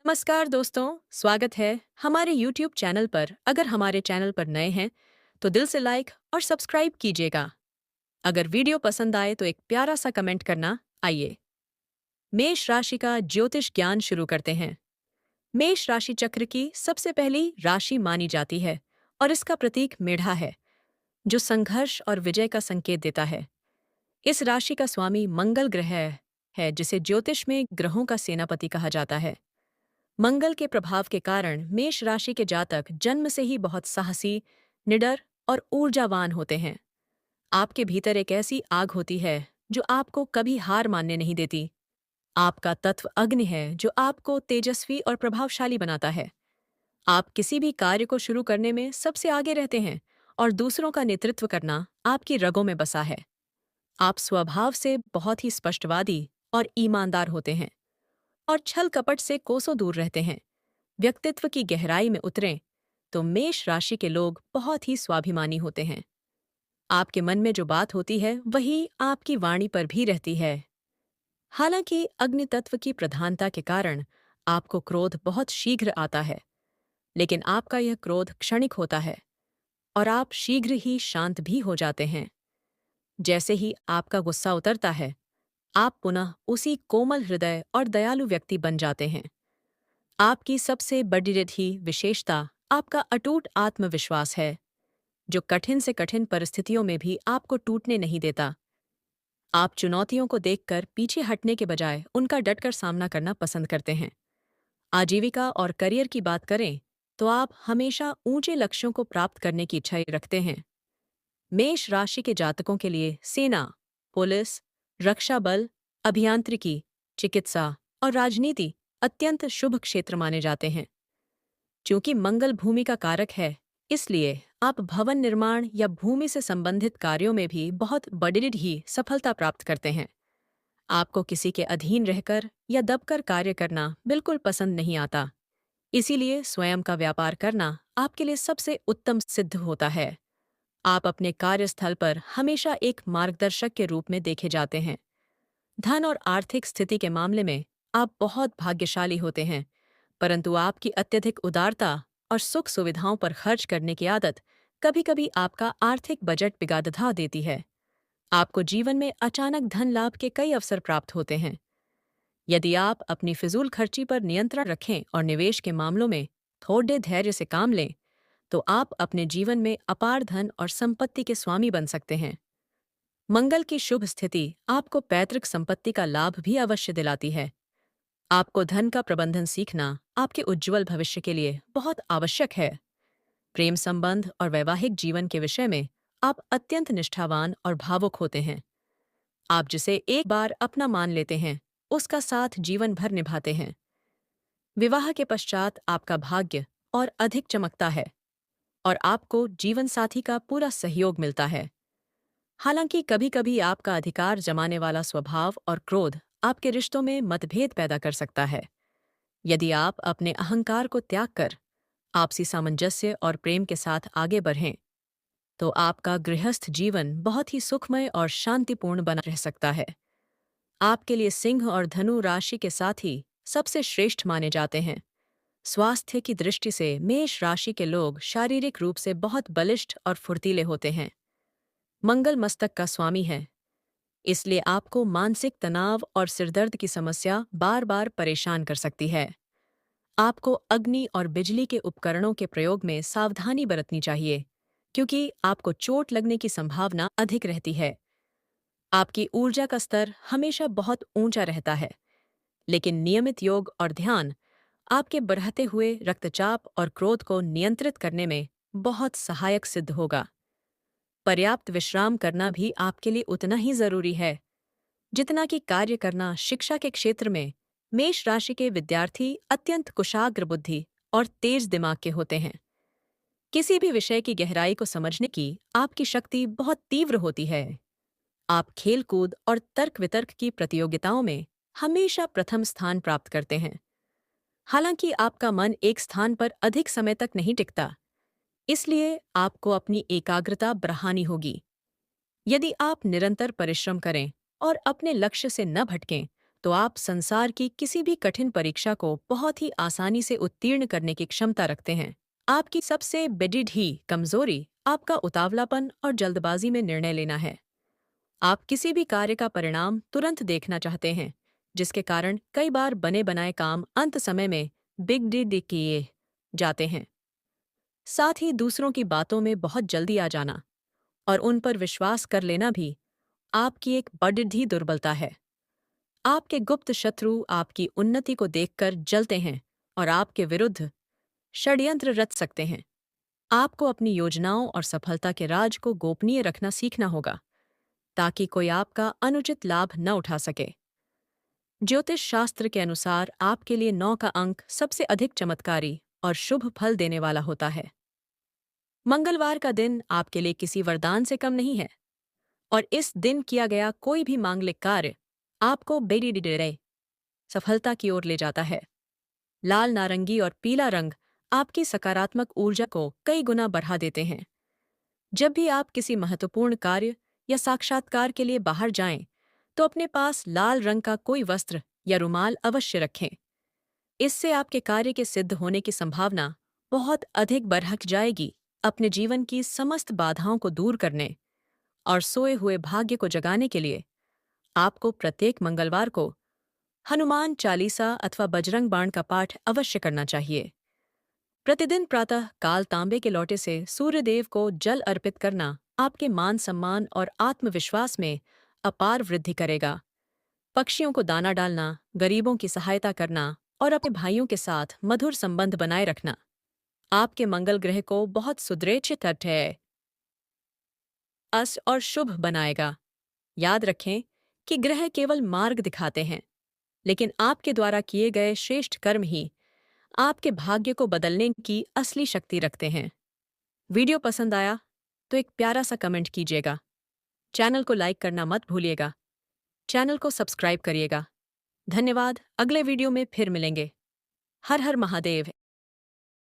नमस्कार दोस्तों, स्वागत है हमारे YouTube चैनल पर। अगर हमारे चैनल पर नए हैं तो दिल से लाइक और सब्सक्राइब कीजिएगा। अगर वीडियो पसंद आए तो एक प्यारा सा कमेंट करना। आइए मेष राशि का ज्योतिष ज्ञान शुरू करते हैं। मेष राशि चक्र की सबसे पहली राशि मानी जाती है और इसका प्रतीक मेढ़ा है, जो संघर्ष और विजय का संकेत देता है। इस राशि का स्वामी मंगल ग्रह है, जिसे ज्योतिष में ग्रहों का सेनापति कहा जाता है। मंगल के प्रभाव के कारण मेष राशि के जातक जन्म से ही बहुत साहसी, निडर और ऊर्जावान होते हैं। आपके भीतर एक ऐसी आग होती है जो आपको कभी हार मानने नहीं देती। आपका तत्व अग्नि है, जो आपको तेजस्वी और प्रभावशाली बनाता है। आप किसी भी कार्य को शुरू करने में सबसे आगे रहते हैं और दूसरों का नेतृत्व करना आपकी रगों में बसा है। आप स्वभाव से बहुत ही स्पष्टवादी और ईमानदार होते हैं और छल कपट से कोसों दूर रहते हैं। व्यक्तित्व की गहराई में उतरें तो मेष राशि के लोग बहुत ही स्वाभिमानी होते हैं। आपके मन में जो बात होती है वही आपकी वाणी पर भी रहती है। हालांकि अग्नि तत्व की प्रधानता के कारण आपको क्रोध बहुत शीघ्र आता है, लेकिन आपका यह क्रोध क्षणिक होता है और आप शीघ्र ही शांत भी हो जाते हैं। जैसे ही आपका गुस्सा उतरता है, आप पुनः उसी कोमल हृदय और दयालु व्यक्ति बन जाते हैं। आपकी सबसे बड़ी विशेषता आपका अटूट आत्मविश्वास है, जो कठिन से कठिन परिस्थितियों में भी आपको टूटने नहीं देता। आप चुनौतियों को देखकर पीछे हटने के बजाय उनका डटकर सामना करना पसंद करते हैं। आजीविका और करियर की बात करें तो आप हमेशा ऊंचे लक्ष्यों को प्राप्त करने की इच्छा रखते हैं। मेष राशि के जातकों के लिए सेना, पुलिस, रक्षा बल, अभियांत्रिकी, चिकित्सा और राजनीति अत्यंत शुभ क्षेत्र माने जाते हैं। चूंकि मंगल भूमि का कारक है, इसलिए आप भवन निर्माण या भूमि से संबंधित कार्यों में भी बहुत बड़ी ही सफलता प्राप्त करते हैं। आपको किसी के अधीन रहकर या दबकर कार्य करना बिल्कुल पसंद नहीं आता। इसीलिए स्वयं का व्यापार करना आपके लिए सबसे उत्तम सिद्ध होता है। आप अपने कार्यस्थल पर हमेशा एक मार्गदर्शक के रूप में देखे जाते हैं। धन और आर्थिक स्थिति के मामले में आप बहुत भाग्यशाली होते हैं, परंतु आपकी अत्यधिक उदारता और सुख सुविधाओं पर खर्च करने की आदत कभी-कभी आपका आर्थिक बजट बिगाड़ देती है। आपको जीवन में अचानक धन लाभ के कई अवसर प्राप्त होते हैं। यदि आप अपनी फिजूल खर्ची पर नियंत्रण रखें और निवेश के मामलों में थोड़े धैर्य से काम लें, तो आप अपने जीवन में अपार धन और संपत्ति के स्वामी बन सकते हैं। मंगल की शुभ स्थिति आपको पैतृक संपत्ति का लाभ भी अवश्य दिलाती है। आपको धन का प्रबंधन सीखना आपके उज्ज्वल भविष्य के लिए बहुत आवश्यक है। प्रेम संबंध और वैवाहिक जीवन के विषय में आप अत्यंत निष्ठावान और भावुक होते हैं। आप जिसे एक बार अपना मान लेते हैं, उसका साथ जीवन भर निभाते हैं। विवाह के पश्चात आपका भाग्य और अधिक चमकता है और आपको जीवन साथी का पूरा सहयोग मिलता है। हालांकि कभी-कभी आपका अधिकार जमाने वाला स्वभाव और क्रोध आपके रिश्तों में मतभेद पैदा कर सकता है। यदि आप अपने अहंकार को त्याग कर आपसी सामंजस्य और प्रेम के साथ आगे बढ़ें, तो आपका गृहस्थ जीवन बहुत ही सुखमय और शांतिपूर्ण बना रह सकता है। आपके लिए सिंह और धनु राशि के साथी सबसे श्रेष्ठ माने जाते हैं। स्वास्थ्य की दृष्टि से मेष राशि के लोग शारीरिक रूप से बहुत बलिष्ठ और फुर्तीले होते हैं। मंगल मस्तक का स्वामी है, इसलिए आपको मानसिक तनाव और सिरदर्द की समस्या बार बार परेशान कर सकती है। आपको अग्नि और बिजली के उपकरणों के प्रयोग में सावधानी बरतनी चाहिए, क्योंकि आपको चोट लगने की संभावना अधिक रहती है। आपकी ऊर्जा का स्तर हमेशा बहुत ऊंचा रहता है, लेकिन नियमित योग और ध्यान आपके बढ़ते हुए रक्तचाप और क्रोध को नियंत्रित करने में बहुत सहायक सिद्ध होगा। पर्याप्त विश्राम करना भी आपके लिए उतना ही जरूरी है जितना कि कार्य करना। शिक्षा के क्षेत्र में मेष राशि के विद्यार्थी अत्यंत कुशाग्र बुद्धि और तेज दिमाग के होते हैं। किसी भी विषय की गहराई को समझने की आपकी शक्ति बहुत तीव्र होती है। आप खेलकूद और तर्क वितर्क की प्रतियोगिताओं में हमेशा प्रथम स्थान प्राप्त करते हैं। हालांकि आपका मन एक स्थान पर अधिक समय तक नहीं टिकता, इसलिए आपको अपनी एकाग्रता बढ़ानी होगी। यदि आप निरंतर परिश्रम करें और अपने लक्ष्य से न भटकें, तो आप संसार की किसी भी कठिन परीक्षा को बहुत ही आसानी से उत्तीर्ण करने की क्षमता रखते हैं। आपकी सबसे बड़ी कमजोरी आपका उतावलापन और जल्दबाजी में निर्णय लेना है। आप किसी भी कार्य का परिणाम तुरंत देखना चाहते हैं, जिसके कारण कई बार बने बनाए काम अंत समय में बिग डी किए जाते हैं। साथ ही दूसरों की बातों में बहुत जल्दी आ जाना और उन पर विश्वास कर लेना भी आपकी एक बड़ी दुर्बलता है। आपके गुप्त शत्रु आपकी उन्नति को देखकर जलते हैं और आपके विरुद्ध षड्यंत्र रच सकते हैं। आपको अपनी योजनाओं और सफलता के राज को गोपनीय रखना सीखना होगा, ताकि कोई आपका अनुचित लाभ न उठा सके। ज्योतिष शास्त्र के अनुसार आपके लिए 9 का अंक सबसे अधिक चमत्कारी और शुभ फल देने वाला होता है। मंगलवार का दिन आपके लिए किसी वरदान से कम नहीं है और इस दिन किया गया कोई भी मांगलिक कार्य आपको बेड़ी सफलता की ओर ले जाता है। लाल, नारंगी और पीला रंग आपकी सकारात्मक ऊर्जा को कई गुना बढ़ा देते हैं। जब भी आप किसी महत्वपूर्ण कार्य या साक्षात्कार के लिए बाहर जाएं, तो अपने पास लाल रंग का कोई वस्त्र या रुमाल अवश्य रखें। इससे आपके कार्य के सिद्ध होने की संभावना बहुत अधिक बढ़ जाएगी। अपने जीवन की समस्त बाधाओं को दूर करने और सोए हुए भाग्य को जगाने के लिए आपको प्रत्येक मंगलवार को हनुमान चालीसा अथवा बजरंग बाण का पाठ अवश्य करना चाहिए। प्रतिदिन प्रातः काल तांबे के लोटे से सूर्यदेव को जल अर्पित करना आपके मान सम्मान और आत्मविश्वास में अपार वृद्धि करेगा। पक्षियों को दाना डालना, गरीबों की सहायता करना और अपने भाइयों के साथ मधुर संबंध बनाए रखना आपके मंगल ग्रह को बहुत सुदृढ़ है अस और शुभ बनाएगा। याद रखें कि ग्रह केवल मार्ग दिखाते हैं, लेकिन आपके द्वारा किए गए श्रेष्ठ कर्म ही आपके भाग्य को बदलने की असली शक्ति रखते हैं। वीडियो पसंद आया तो एक प्यारा सा कमेंट कीजिएगा। चैनल को लाइक करना मत भूलिएगा। चैनल को सब्सक्राइब करिएगा। धन्यवाद। अगले वीडियो में फिर मिलेंगे। हर हर महादेव।